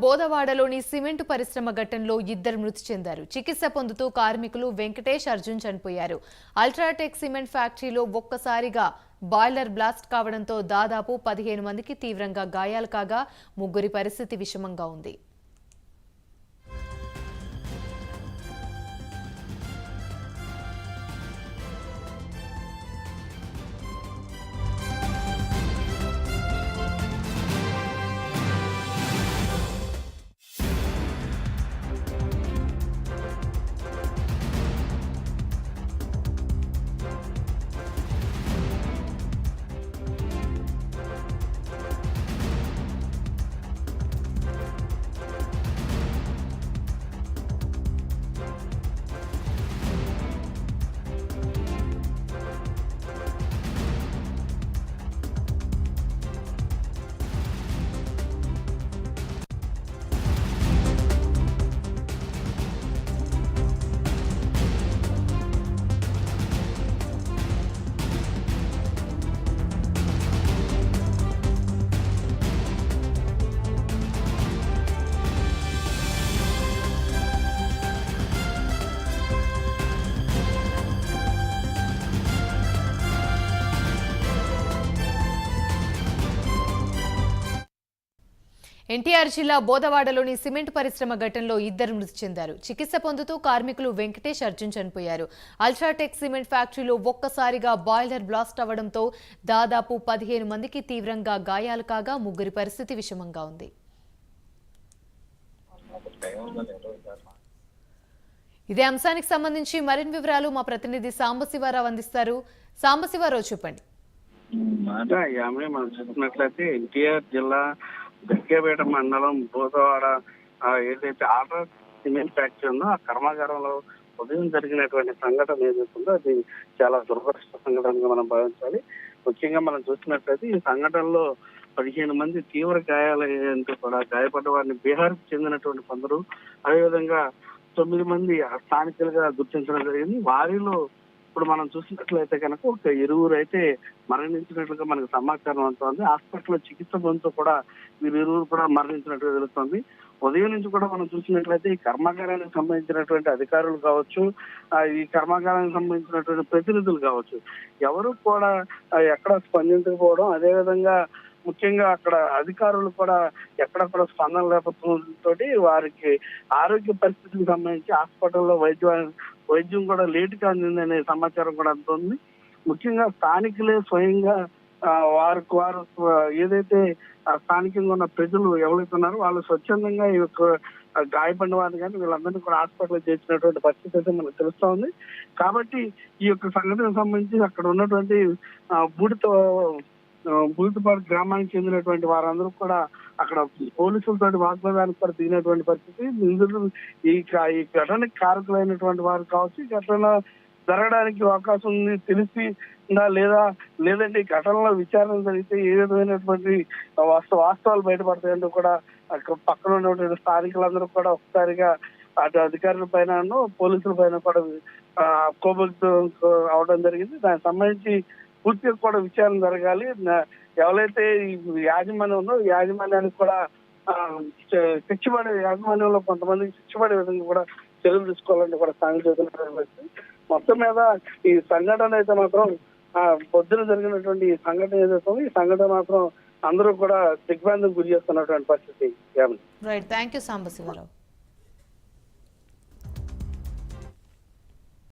బోదవాడలోని cement పరిశ్రమ ఘటనలో ఇద్దరు మృతి చెందారు. చికిత్స పొందుతూ కార్మికులు వెంకటేష్, అర్జున్ చనిపోయారు. అల్ట్రాటెక్ సిమెంట్ ఫ్యాక్టరీలో ఒక్కసారిగా బాయిలర్ బ్లాస్ట్ కావడంతో దాదాపు 15 మందికి తీవ్రంగా గాయాలు కాగా ముగ్గురి పరిస్థితి విషమంగా ఉంది. ఎన్టీఆర్ జిల్లా బోదవాడలోని సిమెంట్ పరిశ్రమ ఘటనలో ఇద్దరు మృతి చెందారు. చికిత్స పొందుతూ కార్మికులు వెంకటేష్, అర్జున్ చనిపోయారు. అల్ట్రాటెక్ సిమెంట్ ఫ్యాక్టరీలో ఒక్కసారిగా బాయిలర్ బ్లాస్ట్ అవ్వడంతో దాదాపు 15 మందికి తీవ్రంగా గాయాలు కాగా ముగ్గురి పరిస్థితి విషమంగా ఉంది. ఇదే అంశానికి సంబంధించి మరిన్ని వివరాలు మా ప్రతినిధి సాంబశివరావు అందిస్తారు. సాంబశివరావు, చెప్పండి. మనం చూసినట్లయితే ఎన్టీఆర్ జిల్లా దగ్గేపేట మండలం బోదవాడ ఏదైతే ఆల్ట్రా సిమెంట్ ఫ్యాక్టరీ ఉందో ఆ కర్మాగారంలో ఉదయం జరిగినటువంటి సంఘటన ఏదైతుందో అది చాలా దురదృష్ట సంఘటనగా మనం భావించాలి. ముఖ్యంగా మనం చూసినట్లయితే ఈ సంఘటనలో 15 మంది తీవ్ర గాయాలయ్యేందుకు కూడా గాయపడ్డ వారిని బీహార్కి చెందినటువంటి కొందరు, అదేవిధంగా 9 మంది స్థానికులుగా గుర్తించడం జరిగింది. వారిలో ఇప్పుడు మనం చూసినట్లయితే కనుక ఒక 20 అయితే మరణించినట్లుగా మనకు సమాచారం అవుతుంది. హాస్పిటల్లో చికిత్స పొందుతూ కూడా వీరు కూడా మరణించినట్టుగా తెలుస్తుంది. ఉదయం నుంచి కూడా మనం చూసినట్లయితే ఈ కర్మాగారానికి సంబంధించినటువంటి అధికారులు కావచ్చు, ఈ కర్మాగారానికి సంబంధించినటువంటి ప్రతినిధులు కావచ్చు, ఎవరు కూడా ఎక్కడ స్పందించకపోవడం, అదేవిధంగా ముఖ్యంగా అక్కడ అధికారులు కూడా ఎక్కడెక్కడ స్పందన లేకపోవడంతో వారికి ఆరోగ్య పరిస్థితికి సంబంధించి హాస్పిటల్లో వైద్యం కూడా లేటుగా అందిందనే సమాచారం కూడా అందుతుంది. ముఖ్యంగా స్థానికులే స్వయంగా వారు ఏదైతే స్థానికంగా ఉన్న ప్రజలు ఎవరైతే ఉన్నారో వాళ్ళు స్వచ్ఛందంగా ఈ యొక్క గాయపడిన వారిని కానీ వీళ్ళందరినీ కూడా హాస్పిటల్ చేసినటువంటి పరిస్థితి అయితే మనకు తెలుస్తా ఉంది. కాబట్టి ఈ యొక్క సంఘటనకు సంబంధించి అక్కడ ఉన్నటువంటి బూడితపాడు గ్రామానికి చెందినటువంటి వారందరూ కూడా అక్కడ పోలీసులతో వాగ్వాదానికి కూడా దిగినటువంటి పరిస్థితి. ఇందులో ఈ ఘటనకి కారకులైనటువంటి వారు కావచ్చు, ఈ ఘటన జరగడానికి అవకాశం ఉంది తెలిసి లేదంటే ఈ ఘటనలో విచారణ జరిగితే ఏ విధమైనటువంటి వాస్తవాలు బయటపడతాయంటూ కూడా అక్కడ పక్కన ఉన్నటువంటి స్థానికులందరూ కూడా ఒకసారిగా అటు అధికారుల పైన పోలీసుల పైన కూడా కోపంతో అవడం జరిగింది. దానికి సంబంధించి పూర్తిగా కూడా విచారణ జరగాలి. ఎవరైతే యాజమాన్యం ఉందో యాజమాన్యానికి కూడా యాజమాన్యంలో కొంతమందికి శిక్షపడే విధంగా కూడా చర్యలు తీసుకోవాలని కూడా సాంఘిక మొత్తం మీద ఈ సంఘటన అయితే మాత్రం పొద్దున జరిగినటువంటి ఈ సంఘటన ఏదైతే ఈ సంఘటన మాత్రం అందరూ కూడా దిగ్భ్రాంతికి గురి చేస్తున్నటువంటి పరిస్థితి. Right, thank you Sambasivarao.